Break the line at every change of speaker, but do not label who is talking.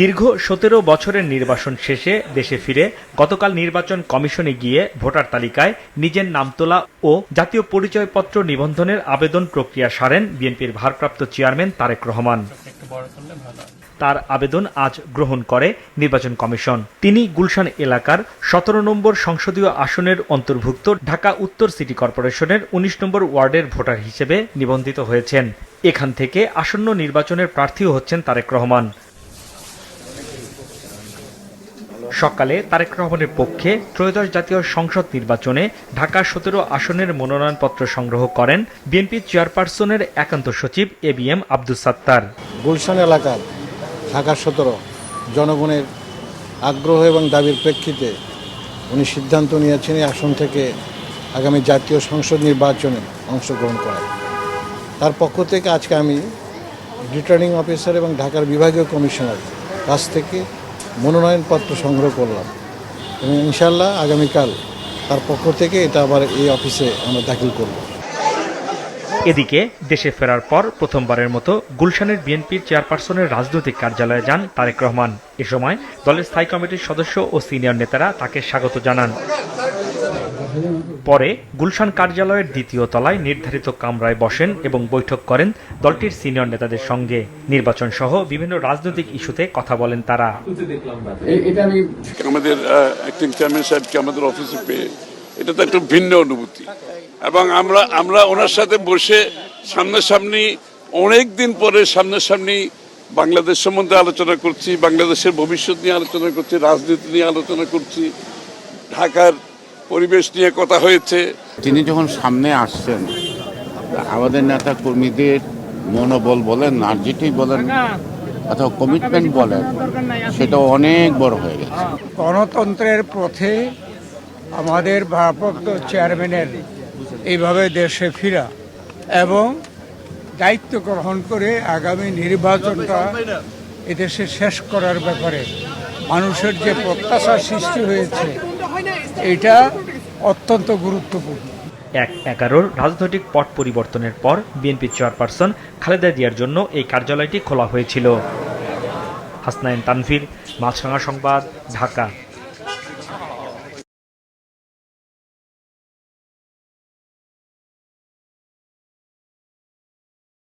দীর্ঘ ১৭ বছরের নির্বাসন শেষে দেশে ফিরে গতকাল নির্বাচন কমিশনে গিয়ে ভোটার তালিকায় নিজের নাম তোলা ও জাতীয় পরিচয়পত্র নিবন্ধনের আবেদন প্রক্রিয়া সারেন বিএনপির ভারপ্রাপ্ত চেয়ারম্যান তারেক রহমান। তার আবেদন আজ গ্রহণ করে নির্বাচন কমিশন। তিনি গুলশান এলাকার ১৭ নম্বর সংসদীয় আসনের অন্তর্ভুক্ত ঢাকা উত্তর সিটি কর্পোরেশনের ১৯ নম্বর ওয়ার্ডের ভোটার হিসেবে নিবন্ধিত হয়েছেন। এখান থেকে আসন্ন নির্বাচনের প্রার্থীও হচ্ছেন তারেক রহমান। সকালে তারেক রহমানের পক্ষে ত্রয়োদশ জাতীয় সংসদ নির্বাচনে ঢাকা ১৭ আসনের মনোনয়নপত্র সংগ্রহ করেন বিএনপি চেয়ারপারসনের একান্ত সচিব এবিএম আব্দুস সাত্তার।
গুলশান এলাকার ঢাকা ১৭ জনগণের আগ্রহ এবং দাবির প্রেক্ষিতে উনি সিদ্ধান্ত নিয়েছেন এই আসন থেকে আগামী জাতীয় সংসদ নির্বাচনে অংশগ্রহণ করার। তার পক্ষ থেকে আজকে আমি রিটার্নিং অফিসার এবং ঢাকার বিভাগীয় কমিশনার কাছ থেকে মনোনয়নপত্র সংগ্রহ করলাম এবং ইনশাল্লাহ আগামীকাল তার পক্ষ থেকে এটা আবার এই অফিসে আমরা দাখিল করব।
এদিকে দেশে ফেরার পর প্রথমবারের মতো গুলশানের বিএনপির চেয়ারপারসনের রাজনৈতিক কার্যালয়ে যান তারেক রহমান। এ সময় দলের স্থায়ী কমিটির সদস্য ও সিনিয়র নেতারা তাকে স্বাগত জানান। পরে গুলশান কার্যালয়ের দ্বিতীয় তলায় নির্ধারিত কামরায় বসেন এবং বৈঠক করেন দলটির সিনিয়র নেতাদের সঙ্গে। নির্বাচন সহ বিভিন্ন রাজনৈতিক ইস্যুতে কথা বলেন তারা।
আমাদের অ্যাক্টিং চেয়ারম্যান সাহেবকে আমাদের অফিসে পেয়ে এটা তো একটা ভিন্ন অনুভূতি এবং আমরা ওনার সাথে বসে সামনাসামনি অনেক দিন পরে সামনাসামনি বাংলাদেশ সম্বন্ধে আলোচনা করছি, বাংলাদেশের ভবিষ্যৎ নিয়ে আলোচনা করছি, রাজনীতি নিয়ে আলোচনা করছি, ঢাকার পরিবেশ নিয়ে কথা হয়েছে।
তিনি যখন সামনে আসছেন আমাদের নেতা কর্মীদের মনোবল বলেন, এনার্জিটি বলেন অথবা কমিটমেন্ট বলেন, সেটা অনেক বড় হয়ে গেছে।
গণতন্ত্রের পথে আমাদের ভারপ্রাপ্ত চেয়ারম্যানের এইভাবে দেশে ফেরা এবং দায়িত্ব গ্রহণ করে আগামী নির্বাচনটা এদেশে শেষ করার ব্যাপারে মানুষের যে প্রত্যাশা সৃষ্টি হয়েছে এটা অত্যন্ত গুরুত্বপূর্ণ।
১/১১ রাজনৈতিক পট পরিবর্তনের পর বিএনপি চেয়ারপারসন খালেদা জিয়ার জন্য এই কার্যালয়টি খোলা হয়েছিল। হাসনাইন তানভীর, মাছরাঙা সংবাদ, ঢাকা।